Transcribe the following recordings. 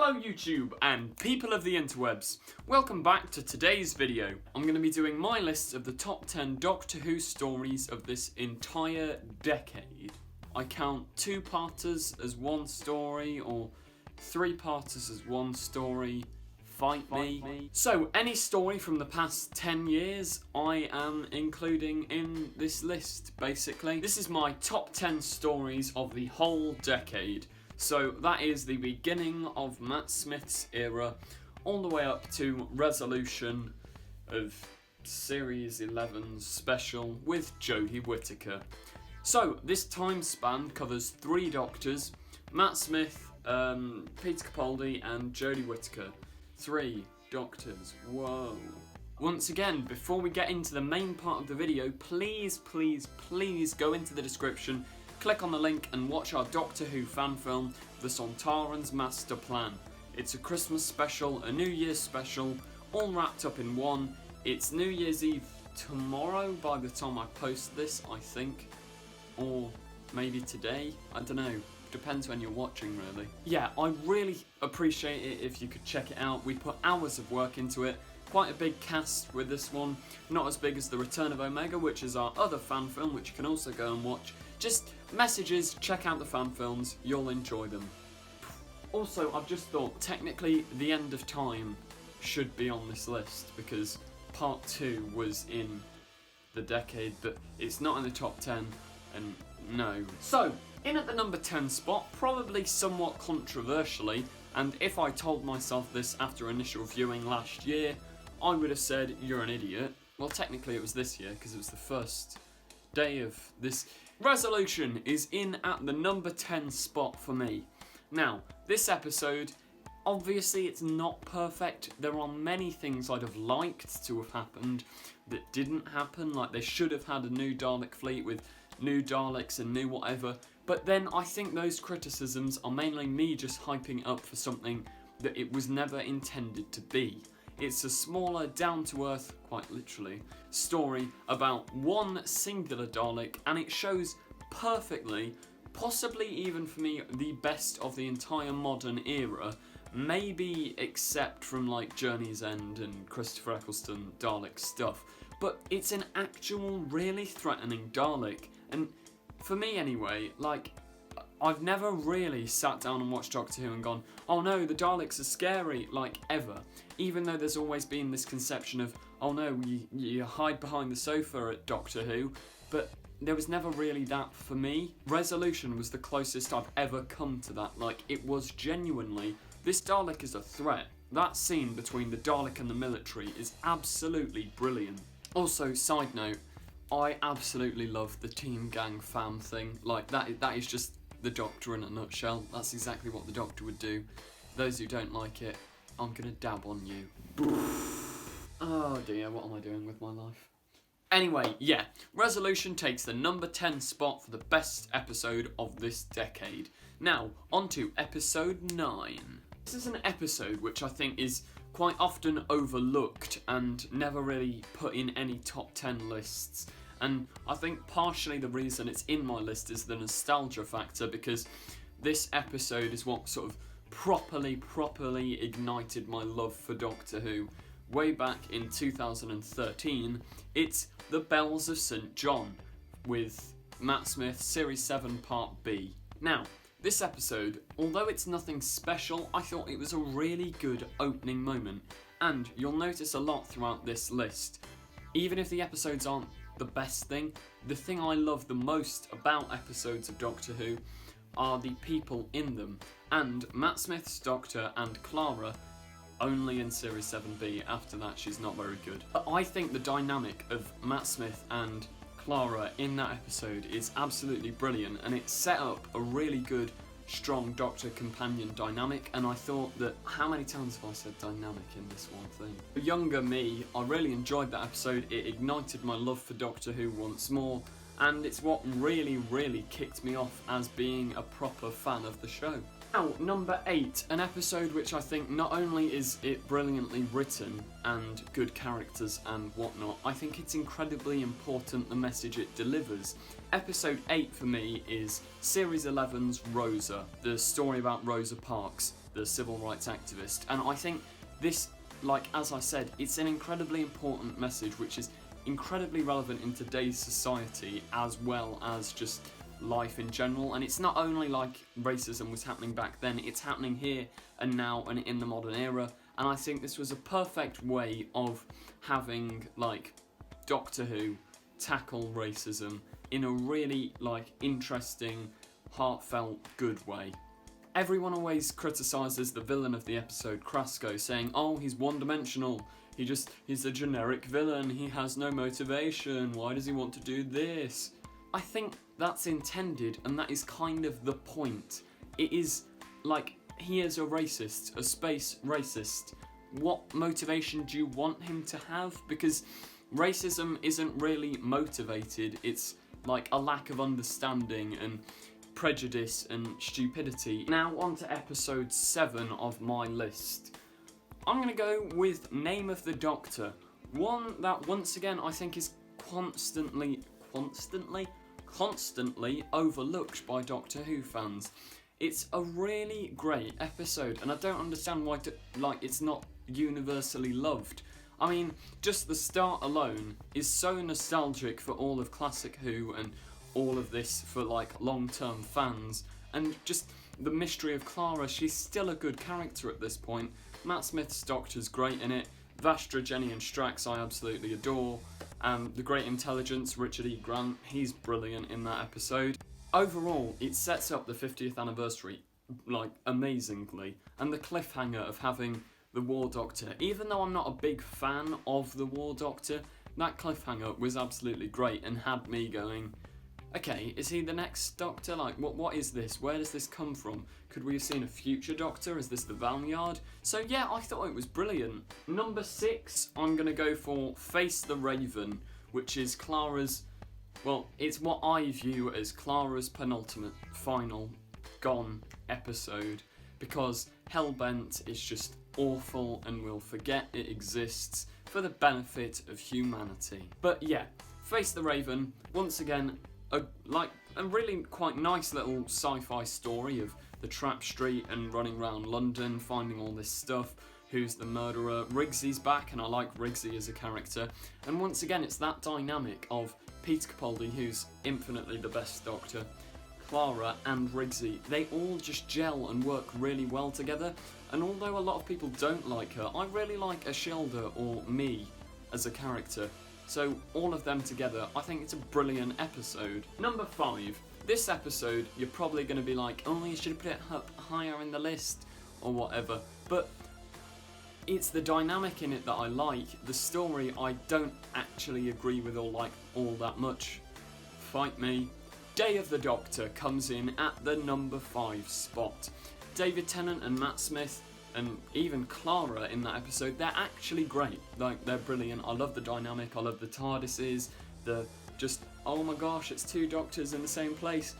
Hello YouTube and people of the interwebs, welcome back to today's video. I'm going to be doing my list of the top 10 Doctor Who stories of this entire decade. I count two-parters as one story or three-parters as one story, fight me. So any story from the past 10 years I am including in this list basically. This is my top 10 stories of the whole decade. So that is the beginning of Matt Smith's era, all the way up to resolution of Series 11's special with Jodie Whittaker. So this time span covers 3 Doctors, Matt Smith, Peter Capaldi and Jodie Whittaker. 3 Doctors, whoa. Once again, before we get into the main part of the video, please go into the description, click on the link and watch our Doctor Who fan film, The Sontaran's Master Plan. It's a Christmas special, a New Year's special, all wrapped up in one. It's New Year's Eve tomorrow by the time I post this, I think. Or maybe today, I don't know. Depends when you're watching, really. Yeah, I really appreciate it if you could check it out. We put hours of work into it. Quite a big cast with this one. Not as big as The Return of Omega, which is our other fan film, which you can also go and watch. Just messages, check out the fan films, you'll enjoy them. Also, I've just thought, technically, The End of Time should be on this list, because part 2 was in the decade, but it's not in the top 10, and no. So, in at the number 10 spot, probably somewhat controversially, and if I told myself this after initial viewing last year, I would have said, you're an idiot. Well, technically it was this year, because it was the first day of this. Resolution is in at the number 10 spot for me. Now, this episode, obviously it's not perfect. There are many things I'd have liked to have happened that didn't happen, like they should have had a new Dalek fleet with new Daleks and new whatever, but then I think those criticisms are mainly me just hyping up for something that it was never intended to be. It's a smaller, down-to-earth, quite literally, story about one singular Dalek, and it shows perfectly, possibly even for me, the best of the entire modern era, maybe except from like Journey's End and Christopher Eccleston Dalek stuff, but it's an actual really threatening Dalek, and for me anyway, like, I've never really sat down and watched Doctor Who and gone, oh no, the Daleks are scary, like, ever. Even though there's always been this conception of, oh no, you hide behind the sofa at Doctor Who, but there was never really that for me. Resolution was the closest I've ever come to that. Like, it was genuinely, this Dalek is a threat. That scene between the Dalek and the military is absolutely brilliant. Also, side note, I absolutely love the Team Gang fam thing. Like, that is just the Doctor in a nutshell. That's exactly what the Doctor would do. Those who don't like it, I'm gonna dab on you. Oh dear, what am I doing with my life? Anyway, yeah, Resolution takes the number 10 spot for the best episode of this decade. Now, on to episode 9. This is an episode which I think is quite often overlooked and never really put in any top 10 lists. And I think partially the reason it's in my list is the nostalgia factor, because this episode is what sort of properly ignited my love for Doctor Who. Way back in 2013, it's The Bells of St. John with Matt Smith, Series 7 Part B. Now, this episode, although it's nothing special, I thought it was a really good opening moment, and you'll notice a lot throughout this list. Even if the episodes aren't the best thing, the thing I love the most about episodes of Doctor Who are the people in them, and Matt Smith's Doctor and Clara only in Series 7B. After that she's not very good. But I think the dynamic of Matt Smith and Clara in that episode is absolutely brilliant, and it set up a really good, strong Doctor companion dynamic, and I thought that, how many times have I said dynamic in this one thing? The younger me, I really enjoyed that episode. It ignited my love for Doctor Who once more, and it's what really kicked me off as being a proper fan of the show. Now, number 8, an episode which I think not only is it brilliantly written and good characters and whatnot, I think it's incredibly important the message it delivers. Episode 8 for me is Series 11's Rosa, the story about Rosa Parks. the civil rights activist. And I think this, like, as I said, it's an incredibly important message which is incredibly relevant in today's society as well as just life in general. And it's not only like racism was happening back then, it's happening here and now and in the modern era. And I think this was a perfect way of having, like, Doctor Who tackle racism in a really, like, interesting, heartfelt, good way. Everyone always criticises the villain of the episode, Krasko, saying, oh, he's one-dimensional, he's a generic villain, he has no motivation, why does he want to do this? I think that's intended, and that is kind of the point. It is, like, he is a racist, a space racist. What motivation do you want him to have? Because racism isn't really motivated, it's like a lack of understanding and prejudice and stupidity. Now on to episode 7 of my list. I'm going to go with Name of the Doctor. One that once again I think is constantly overlooked by Doctor Who fans. It's a really great episode and I don't understand why it's not universally loved. I mean, just the start alone is so nostalgic for all of Classic Who and all of this for like long-term fans, and just the mystery of Clara, she's still a good character at this point. Matt Smith's Doctor's great in it, Vastra, Jenny and Strax I absolutely adore, the Great Intelligence, Richard E. Grant, he's brilliant in that episode. Overall, it sets up the 50th anniversary, like, amazingly, and the cliffhanger of having the War Doctor, even though I'm not a big fan of the War Doctor, that cliffhanger was absolutely great and had me going, okay, is he the next Doctor? Like, what is this? Where does this come from? Could we have seen a future Doctor? Is this the Valiard? So yeah, I thought it was brilliant. Number 6, I'm going to go for Face the Raven, which is Clara's, well, it's what I view as Clara's penultimate, final, gone episode, because Hellbent is just awful and we'll forget it exists for the benefit of humanity. But yeah, Face the Raven, once again, a really quite nice little sci-fi story of the Trap Street and running around London, finding all this stuff. Who's the murderer? Riggsy's back, and I like Riggsy as a character. And once again, it's that dynamic of Peter Capaldi, who's infinitely the best Doctor, Clara and Riggsy. They all just gel and work really well together. And although a lot of people don't like her, I really like Ashilda or Me as a character. So all of them together, I think it's a brilliant episode. Number 5. This episode, you're probably going to be like, oh, you should have put it up higher in the list or whatever. But it's the dynamic in it that I like. The story I don't actually agree with or like all that much. Fight me. Day of the Doctor comes in at the number 5 spot. David Tennant and Matt Smith and even Clara in that episode, they're actually great. Like, they're brilliant. I love the dynamic, I love the TARDISes, oh my gosh, it's 2 Doctors in the same place.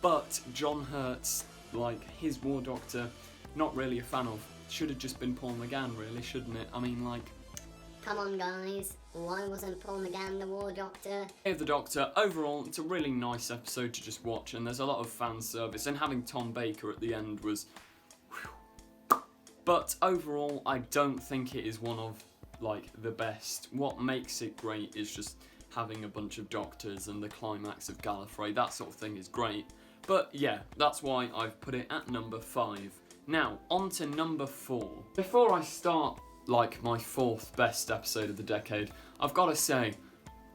But John Hurt's, like, his War Doctor, not really a fan of. Should have just been Paul McGann, really, shouldn't it? I mean, like, come on guys, why wasn't Paul McGann the War Doctor? Day of the Doctor, overall, it's a really nice episode to just watch, and there's a lot of fan service, and having Tom Baker at the end was, whew. But overall, I don't think it is one of, like, the best. What makes it great is just having a bunch of Doctors and the climax of Gallifrey, that sort of thing is great. But yeah, that's why I've put it at number 5. Now, on to number 4. Before I start, like, my 4th best episode of the decade, I've got to say,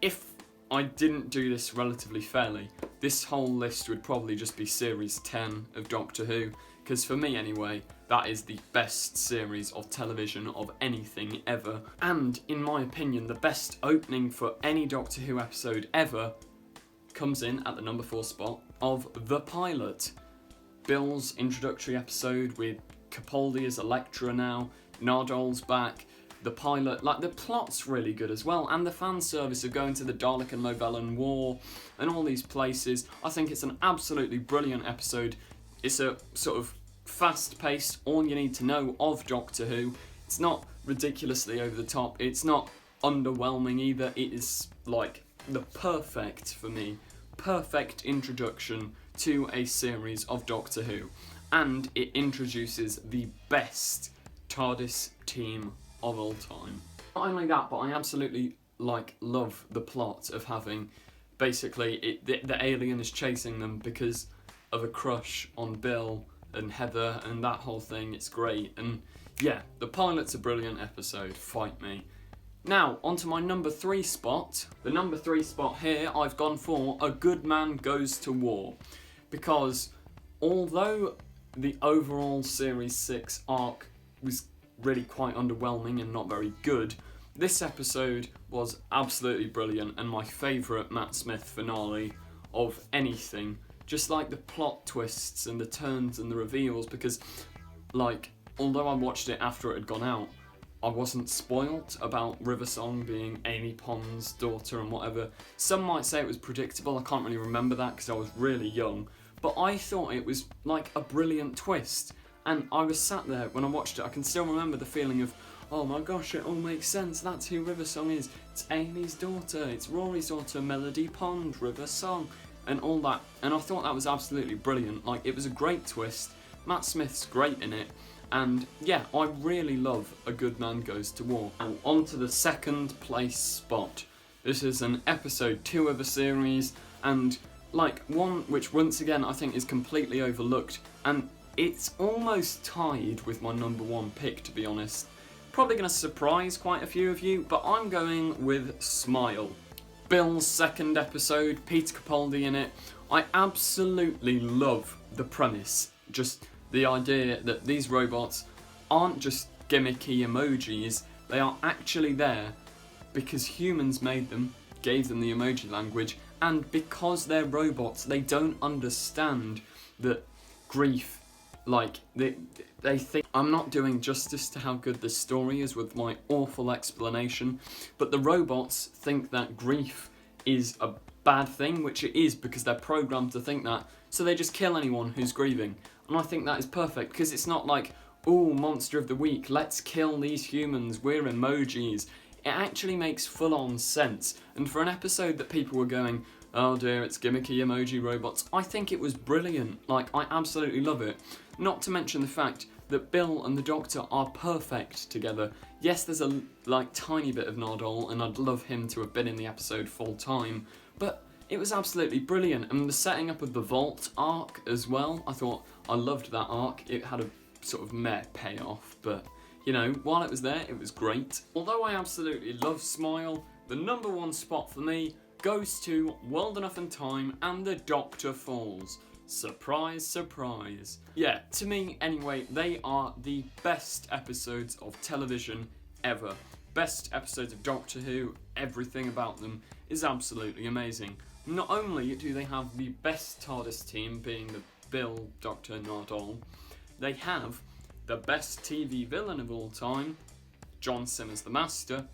if I didn't do this relatively fairly, this whole list would probably just be Series 10 of Doctor Who, because for me anyway, that is the best series of television of anything ever. And, in my opinion, the best opening for any Doctor Who episode ever comes in at the number 4 spot of The Piolet. Bill's introductory episode with Capaldi as Electra now, Nardol's back, the pilot, like, the plot's really good as well, and the fan service of going to the Dalek and Movellan War and all these places. I think it's an absolutely brilliant episode. It's a sort of fast-paced, all you need to know of Doctor Who. It's not ridiculously over the top, it's not underwhelming either. It is, like, the perfect, for me, perfect introduction to a series of Doctor Who. and it introduces the best TARDIS team of all time. Not only that, but I absolutely love the plot of having basically the alien is chasing them because of a crush on Bill and Heather and that whole thing. It's great, and yeah, the pilot's a brilliant episode, fight me. Now, onto my number 3 spot. The number 3 spot here, I've gone for A Good Man Goes to War. Because although the overall Series 6 arc was really quite underwhelming and not very good, this episode was absolutely brilliant and my favourite Matt Smith finale of anything. Just like the plot twists and the turns and the reveals, because although I watched it after it had gone out, I wasn't spoilt about Riversong being Amy Pond's daughter and whatever. Some might say it was predictable, I can't really remember that because I was really young, but I thought it was like a brilliant twist, and I was sat there when I watched it, I can still remember the feeling of, oh my gosh, it all makes sense, that's who Riversong is, it's Amy's daughter, it's Rory's daughter, Melody Pond, Riversong, and all that, and I thought that was absolutely brilliant. It was a great twist, Matt Smith's great in it, and yeah, I really love A Good Man Goes to War. Now, on to the second place spot. This is an episode 2 of a series, and one which once again I think is completely overlooked, and it's almost tied with my number 1 pick, to be honest. Probably going to surprise quite a few of you, but I'm going with Smile. Bill's second episode, Peter Capaldi in it. I absolutely love the premise, just the idea that these robots aren't just gimmicky emojis, they are actually there because humans made them, gave them the emoji language, and because they're robots, they don't understand that grief, they think. I'm not doing justice to how good this story is with my awful explanation, but the robots think that grief is a bad thing, which it is because they're programmed to think that, so they just kill anyone who's grieving. And I think that is perfect, because it's not like, ooh, monster of the week, let's kill these humans, we're emojis. It actually makes full-on sense, and for an episode that people were going, oh dear, it's gimmicky emoji robots, I think it was brilliant. I absolutely love it. Not to mention the fact that Bill and the Doctor are perfect together. Yes, there's a tiny bit of Nardole, and I'd love him to have been in the episode full time, but it was absolutely brilliant. And the setting up of the Vault arc as well, I loved that arc. It had a sort of meh payoff, but you know, while it was there, it was great. Although I absolutely love Smile, the number 1 spot for me goes to World Enough and Time and The Doctor Falls. Surprise, surprise. Yeah, to me anyway, they are the best episodes of television ever. Best episodes of Doctor Who, everything about them is absolutely amazing. Not only do they have the best TARDIS team, being the Bill, Doctor, Nardole, they have the best TV villain of all time, John Simmers the Master,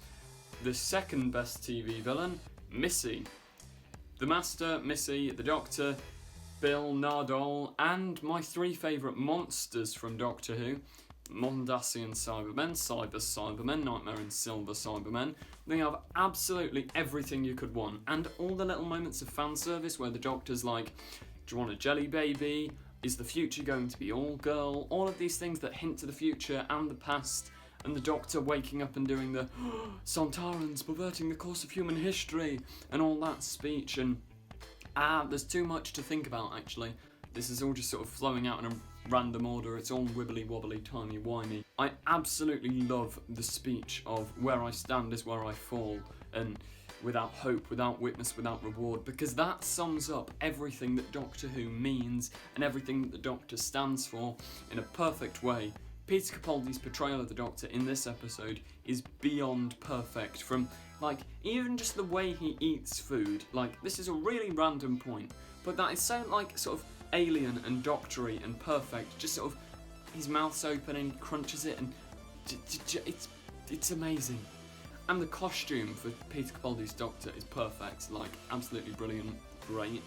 the second best TV villain, Missy. The Master, Missy, the Doctor, Bill, Nardole, and my 3 favourite monsters from Doctor Who, Mondasian Cybermen, Cyber Cybermen, Nightmare and Silver Cybermen. They have absolutely everything you could want, and all the little moments of fan service where the Doctor's like, do you want a jelly baby? Is the future going to be all girl? All of these things that hint to the future and the past, and the Doctor waking up and doing the Sontarans perverting the course of human history, and all that speech, and there's too much to think about actually. This is all just sort of flowing out in a random order, it's all wibbly wobbly, timey wimey. I absolutely love the speech of where I stand is where I fall, and without hope, without witness, without reward, because that sums up everything that Doctor Who means and everything that the Doctor stands for in a perfect way. Peter Capaldi's portrayal of the Doctor in this episode is beyond perfect, from even just the way he eats food. This is a really random point, but that is so sort of alien and doctory and perfect, just sort of his mouth's open and he crunches it, and it's amazing. And the costume for Peter Capaldi's Doctor is perfect, absolutely brilliant, great.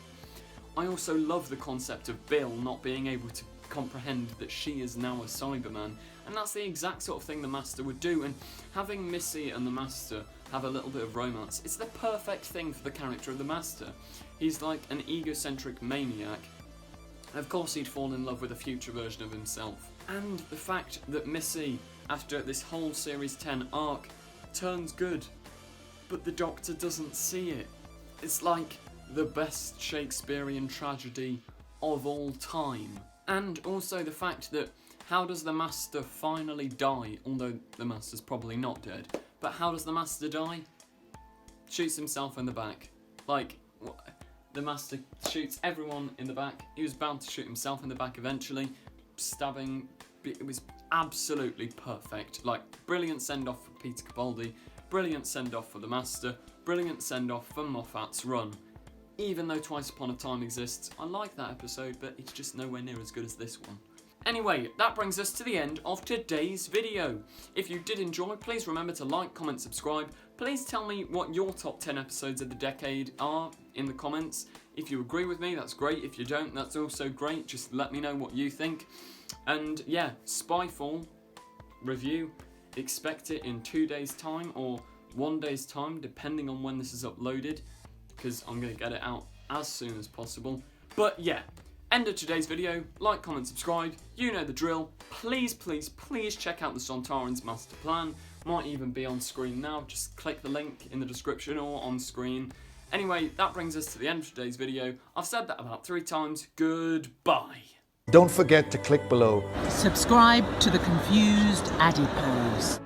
I also love the concept of Bill not being able to comprehend that she is now a Cyberman, and that's the exact sort of thing the Master would do, and having Missy and the Master have a little bit of romance, it's the perfect thing for the character of the Master. He's like an egocentric maniac, Of course he'd fall in love with a future version of himself. And the fact that Missy, after this whole Series 10 arc, turns good, but the Doctor doesn't see it. It's like the best Shakespearean tragedy of all time. And also the fact that how does the Master finally die? Although the Master's probably not dead. But how does the Master die? Shoots himself in the back. Like, the Master shoots everyone in the back. He was bound to shoot himself in the back eventually. Stabbing, it was absolutely perfect. Like, brilliant send-off for Peter Capaldi. Brilliant send-off for the Master. Brilliant send-off for Moffat's run. Even though Twice Upon a Time exists, I like that episode, but it's just nowhere near as good as this one. Anyway, that brings us to the end of today's video. If you did enjoy, please remember to like, comment, subscribe. Please tell me what your top 10 episodes of the decade are in the comments. If you agree with me, that's great. If you don't, that's also great. Just let me know what you think. And yeah, Spyfall review, expect it in 2 days' time or 1 day's time, depending on when this is uploaded, because I'm going to get it out as soon as possible. But yeah, end of today's video. Like, comment, subscribe. You know the drill. Please, please, please check out the Sontaran's master plan. Might even be on screen now. Just click the link in the description or on screen. Anyway, that brings us to the end of today's video. I've said that about 3 times. Goodbye. Don't forget to click below. Subscribe to the Confused Adipose.